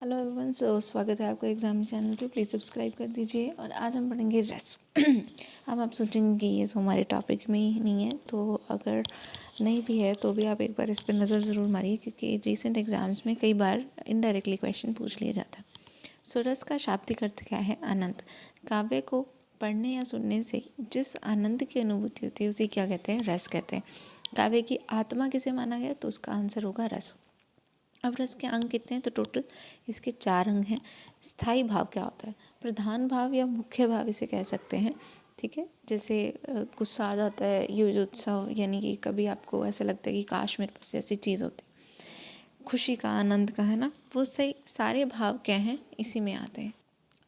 Hello everyone, स्वागत है आपका एग्जाम चैनल पे। प्लीज़ सब्सक्राइब कर दीजिए। और आज हम पढ़ेंगे रस। अब आप सोचेंगे कि ये तो हमारे टॉपिक में ही नहीं है, तो अगर नहीं भी है तो भी आप एक बार इस पर नज़र ज़रूर मारिए, क्योंकि रिसेंट एग्जाम्स में कई बार इनडायरेक्टली क्वेश्चन पूछ लिया जाता है। सो रस का शाब्दिक अर्थ क्या है? आनंद। काव्य को पढ़ने या सुनने से जिस आनंद की अनुभूति होती है उसे क्या कहते हैं? रस कहते हैं। काव्य की आत्मा किसे माना गया, तो उसका आंसर होगा रस। अब रस के अंग कितने हैं? तो टोटल इसके 4 अंग हैं। स्थायी भाव क्या होता है? प्रधान भाव या मुख्य भाव इसे कह सकते हैं। ठीक है, जैसे गुस्सा आ जाता है, युजोत्सव, यानी कि कभी आपको ऐसा लगता है कि काश मेरे पास ऐसी चीज़ होती। खुशी का, आनंद का, है ना, वो सही सारे भाव क्या हैं, इसी में आते हैं।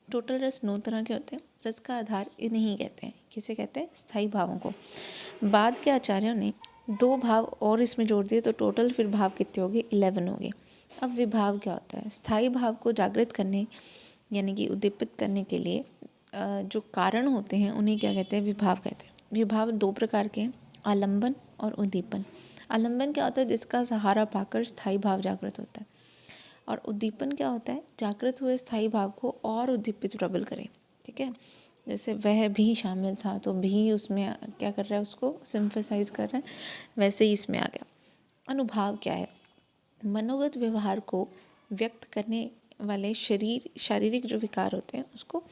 टोटल रस 9 तरह के होते हैं। रस का आधार इन्हीं कहते हैं। किसे कहते हैं? स्थायी भावों को। बाद के आचार्यों ने 2 भाव और इसमें जोड़ दिए, तो टोटल फिर भाव कितने हो गए? 11 हो गए। अब विभाव क्या होता है? स्थायी भाव को जागृत करने यानी कि उद्दीपित करने के लिए जो कारण होते हैं उन्हें क्या कहते हैं? विभाव कहते हैं। विभाव 2 प्रकार के हैं, आलंबन और उद्दीपन। आलंबन क्या होता है? जिसका सहारा पाकर स्थायी भाव जागृत होता है। और उद्दीपन क्या होता है? जागृत हुए स्थायी भाव को और उद्दीपित प्रबल करें। ठीक है, जैसे वह भी शामिल था, तो भी उसमें क्या कर रहा है? उसको सिंपसाइज कर रहा है। वैसे ही इसमें आ गया। अनुभाव क्या है? मनोगत व्यवहार को व्यक्त करने वाले शारीरिक जो विकार होते हैं उसको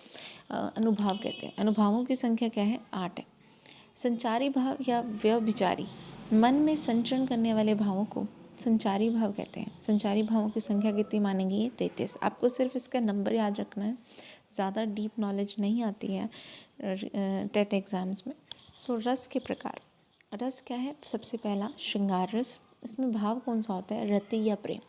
अनुभाव कहते हैं। अनुभावों की संख्या क्या है? 8 है। संचारी भाव या व्यभिचारी, मन में संचरण करने वाले भावों को संचारी भाव कहते हैं। संचारी भावों की संख्या कितनी मानेंगी? 33। आपको सिर्फ इसका नंबर याद रखना है, ज़्यादा डीप नॉलेज नहीं आती है टेट एग्ज़ाम्स में। सो रस के प्रकार। रस क्या है? सबसे पहला श्रृंगार रस। इसमें भाव कौन सा होता है? रति या प्रेम।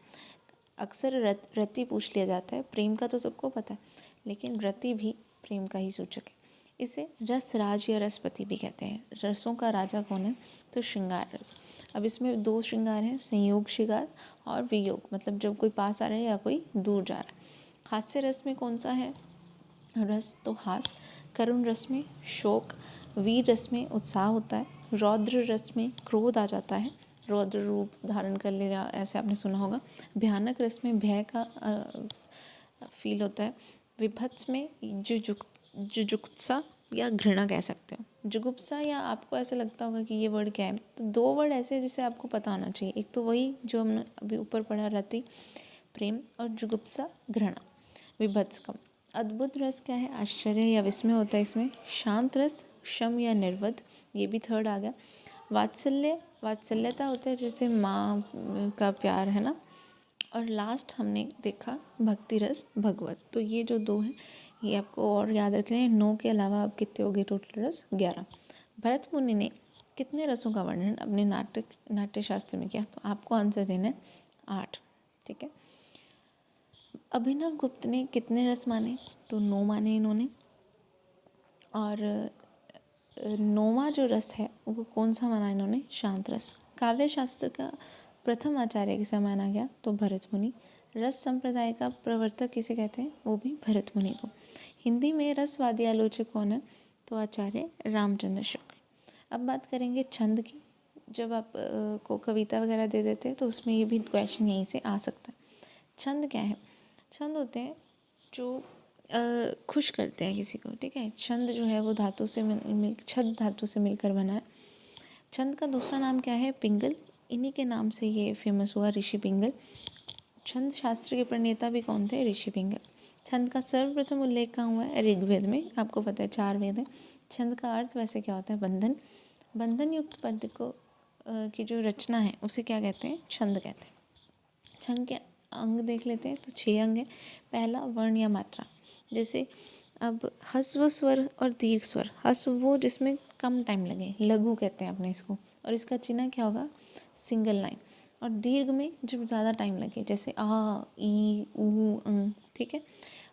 अक्सर रति पूछ लिया जाता है, प्रेम का तो सबको पता है, लेकिन रति भी प्रेम का ही सूचक है। इसे रस राज या रसपति भी कहते हैं। रसों का राजा कौन है? तो श्रृंगार रस। अब इसमें 2 श्रृंगार हैं, संयोग श्रृंगार और वियोग, मतलब जब कोई पास आ रहा है या कोई दूर जा रहा है। हास्य रस में कौन सा है रस? तो हास। करुण रस में शोक। वीर रस में उत्साह होता है। रौद्र रस में क्रोध आ जाता है, रौद्र रूप धारण कर ले रहा, ऐसे आपने सुना होगा। भयानक रस में भय का फील होता है। विभत्स में जुजुत्सा या घृणा कह सकते हो। जुगुप्सा, या आपको ऐसा लगता होगा कि ये वर्ड क्या है, तो 2 वर्ड ऐसे हैं जिसे आपको पता होना चाहिए। एक तो वही जो हमने अभी ऊपर पढ़ा, रति प्रेम, और जुगुप्सा घृणा। विभत्स कम। अद्भुत रस क्या है? आश्चर्य या विस्मय होता है इसमें। शांत रस शम या निर्वध, ये भी 3rd आ गया। वात्सल्य, वात्सल्यता होता है जैसे माँ का प्यार, है ना। और लास्ट हमने देखा भक्ति रस, भगवत। तो ये जो 2 हैं ये आपको और याद रखने हैं। 9 के अलावा अब कितने हो गए टोटल रस? 11। भरत मुनि ने कितने रसों का वर्णन अपने नाट्यशास्त्र में किया? तो आपको आंसर देना है 8। ठीक है। अभिनव गुप्त ने कितने रस माने? तो 9 माने इन्होंने। और 9वां जो रस है वो कौन सा माना इन्होंने? शांत रस। काव्य शास्त्र का प्रथम आचार्य किसे माना गया? तो भरत मुनि। रस संप्रदाय का प्रवर्तक किसे कहते हैं? वो भी भरत मुनि को। हिंदी में रसवादी आलोचक कौन है? तो आचार्य रामचंद्र शुक्ल। अब बात करेंगे छंद की। जब आप को कविता वगैरह दे देते हैं तो उसमें ये भी क्वेश्चन यहीं से आ सकता है। छंद क्या है? छंद होते हैं जो खुश करते हैं किसी को। ठीक है, छंद जो है वो धातु से छंद धातु से मिलकर बना है। छंद का दूसरा नाम क्या है? पिंगल। इन्हीं के नाम से ये फेमस हुआ, ऋषि पिंगल। छंद शास्त्र के प्रणेता भी कौन थे? ऋषि पिंगल। छंद का सर्वप्रथम उल्लेख कहाँ हुआ है? ऋग्वेद में। आपको पता है 4 वेद हैं। छंद का अर्थ वैसे क्या होता है? बंधन। बंधन युक्त पद को की जो रचना है उसे क्या कहते हैं? छंद कहते हैं। छंद के अंग देख लेते हैं, तो 6 अंग हैं। पहला वर्ण या मात्रा, जैसे अब ह्रस्व स्वर और दीर्घ स्वर। ह्रस्व वो जिसमें कम टाइम लगे, लघु कहते हैं अपने इसको, और इसका चिन्ह क्या होगा? Single line. और दीर्घ में जब ज़्यादा टाइम लगे, जैसे आ, ई, ऊ, अंग। ठीक है,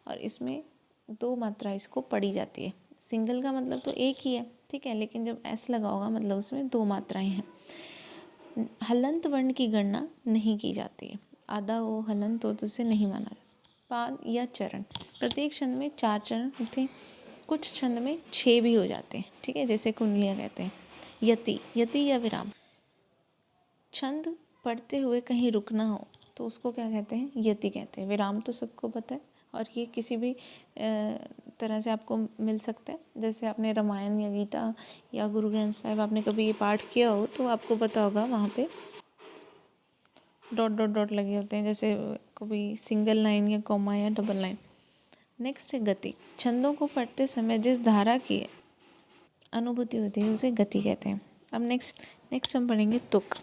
और इसमें 2 मात्रा इसको पढ़ी जाती है। सिंगल का मतलब तो एक ही है, ठीक है, लेकिन जब एस लगा होगा मतलब उसमें 2 मात्राएं हैं। हलंत वर्ण की गणना नहीं की जाती है। आधा हो हलंत हो तो उसे नहीं माना जाता। पाद या चरण, प्रत्येक छंद में 4 चरण होते हैं, कुछ छंद में 6 भी हो जाते हैं। ठीक है, जैसे कुंडलियाँ कहते हैं। यति, यति या विराम, छंद पढ़ते हुए कहीं रुकना हो तो उसको क्या कहते हैं, यति कहते हैं। विराम तो सबको पता है, और ये किसी भी तरह से आपको मिल सकता है। जैसे आपने रामायण या गीता या गुरु ग्रंथ साहिब आपने कभी ये पाठ किया हो तो आपको पता होगा, वहाँ पे डॉट डॉट डॉट लगे होते हैं, जैसे कभी सिंगल लाइन या कॉमा या डबल लाइन। नेक्स्ट है गति। छंदों को पढ़ते समय जिस धारा की अनुभूति होती है उसे गति कहते हैं। अब नेक्स्ट हम पढ़ेंगे तुक।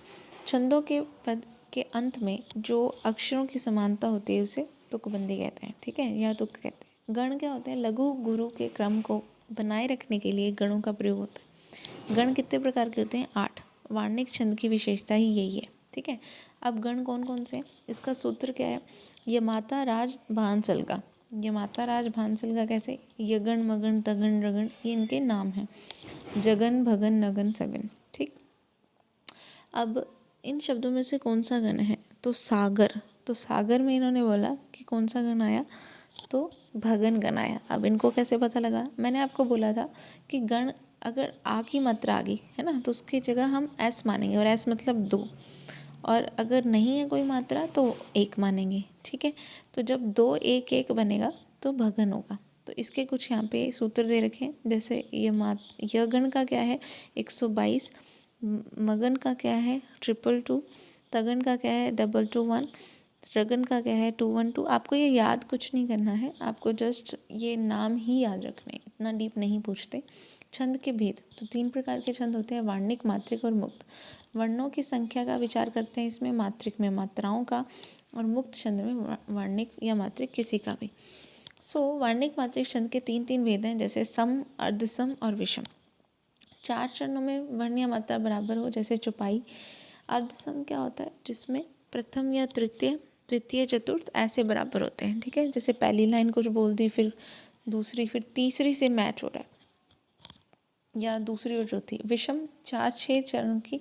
छंदों के पद के अंत में जो अक्षरों की समानता होती है उसे तुकबंदी कहते हैं, ठीक है, या तुक कहते हैं। गण क्या होते हैं, लघु गुरु के क्रम को बनाए रखने के लिए गणों का प्रयोग होता है। गण कितने प्रकार के होते हैं, 8। वार्णिक छंद की विशेषता ही यही है, ठीक है। अब गण कौन कौन से, इसका सूत्र क्या है, ये माता राज भांसल का, ये माता राज भांसल का कैसे, यगन मगन तगन रगन, ये इनके नाम हैं, जगन भगन नगन सगन, ठीक। अब इन शब्दों में से कौन सा गण है, तो सागर, तो सागर में इन्होंने बोला कि कौन सा गण आया, तो भगन गण आया। अब इनको कैसे पता लगा, मैंने आपको बोला था कि गण अगर आ की मात्रा आ गई है ना, तो उसकी जगह हम एस मानेंगे, और एस मतलब 2, और अगर नहीं है कोई मात्रा तो 1 मानेंगे, ठीक है। तो जब 2 1 1 बनेगा तो भगन होगा। तो इसके कुछ यहाँ पे सूत्र दे रखे हैं, जैसे यह गण का क्या है 122, मगन का क्या है 222, तगन का क्या है 221, रगन का क्या है 212। आपको ये याद कुछ नहीं करना है, आपको जस्ट ये नाम ही याद रखने हैं, इतना डीप नहीं पूछते। छंद के भेद, तो 3 प्रकार के छंद होते हैं, वार्णिक, मात्रिक और मुक्त। वर्णों की संख्या का विचार करते हैं इसमें, मात्रिक में मात्राओं का, और मुक्त छंद में वार्णिक या मात्रिक किसी का भी। वार्णिक मात्रिक छंद के 3 भेद हैं, जैसे सम, अर्धसम और विषम। 4 चरणों में वर्ण या मात्रा बराबर हो, जैसे चौपाई। अर्धसम क्या होता है, जिसमें प्रथम या तृतीय, द्वितीय, चतुर्थ ऐसे बराबर होते हैं, ठीक है। जैसे पहली लाइन कुछ बोल दी, फिर दूसरी, फिर तीसरी से मैच हो रहा है, या दूसरी और चौथी। विषम 4-6 चरण की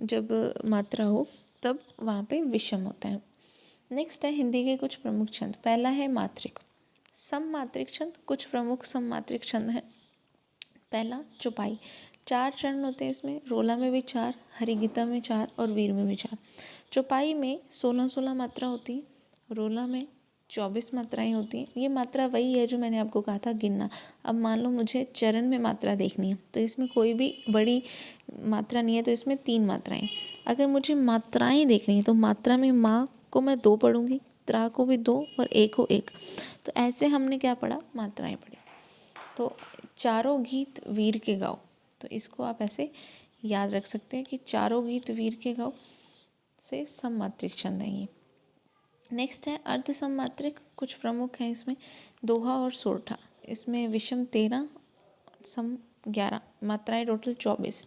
जब मात्रा हो तब वहाँ पे विषम होता है। नेक्स्ट है हिंदी के कुछ प्रमुख छंद। पहला है मात्रिक। सम मात्रिक छंद, कुछ प्रमुख सम मात्रिक छंद हैं। पहला चौपाई, 4 चरण होते हैं इसमें, रोला में भी 4, हरिगीता में 4 और वीर में भी 4। चौपाई में 16-16 मात्रा होती है, रोला में 24 मात्राएं होती हैं। ये मात्रा वही है जो मैंने आपको कहा था गिनना। अब मान लो मुझे चरण में मात्रा देखनी है, तो इसमें कोई भी बड़ी मात्रा नहीं है, तो इसमें 3 मात्राएं। अगर मुझे मात्राएं देखनी है तो मात्रा में माँ को मैं 2 पढ़ूंगी, त्रा को भी 2 और ए को 1। तो ऐसे हमने क्या पढ़ा, मात्राएं पढ़ी। तो चारों गीत वीर के गाओ, तो इसको आप ऐसे याद रख सकते हैं कि चारों गीत वीर के गाओ से सम मात्रिक छंद है ये। नेक्स्ट है अर्ध सम मात्रिक, कुछ प्रमुख हैं इसमें, दोहा और सोरठा। इसमें विषम 13, सम 11, मात्राएं टोटल 24।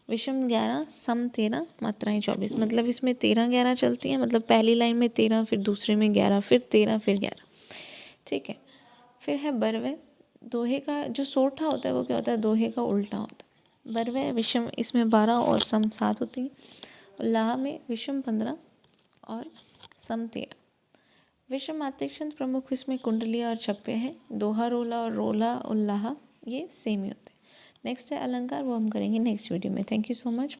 विषम 11, सम 13, मात्राएं 24। मतलब इसमें 13-11 चलती हैं, मतलब पहली लाइन में 13, फिर दूसरे में 11, फिर 13, फिर 11, ठीक है। फिर है बरवे। दोहे का जो सोरठा होता है वो क्या होता है, दोहे का उल्टा होता है। बरवे विषम, इसमें 12 और सम 7 होती हैं। लाह में विषम 15 और सम 13। विषम मात्रिक छंद प्रमुख इसमें कुंडलिया और छप्पे हैं। दोहा, रोला और रोला उल्लाह ये सेम ही होते हैं। नेक्स्ट है अलंकार, वो हम करेंगे नेक्स्ट वीडियो में। Thank you so much.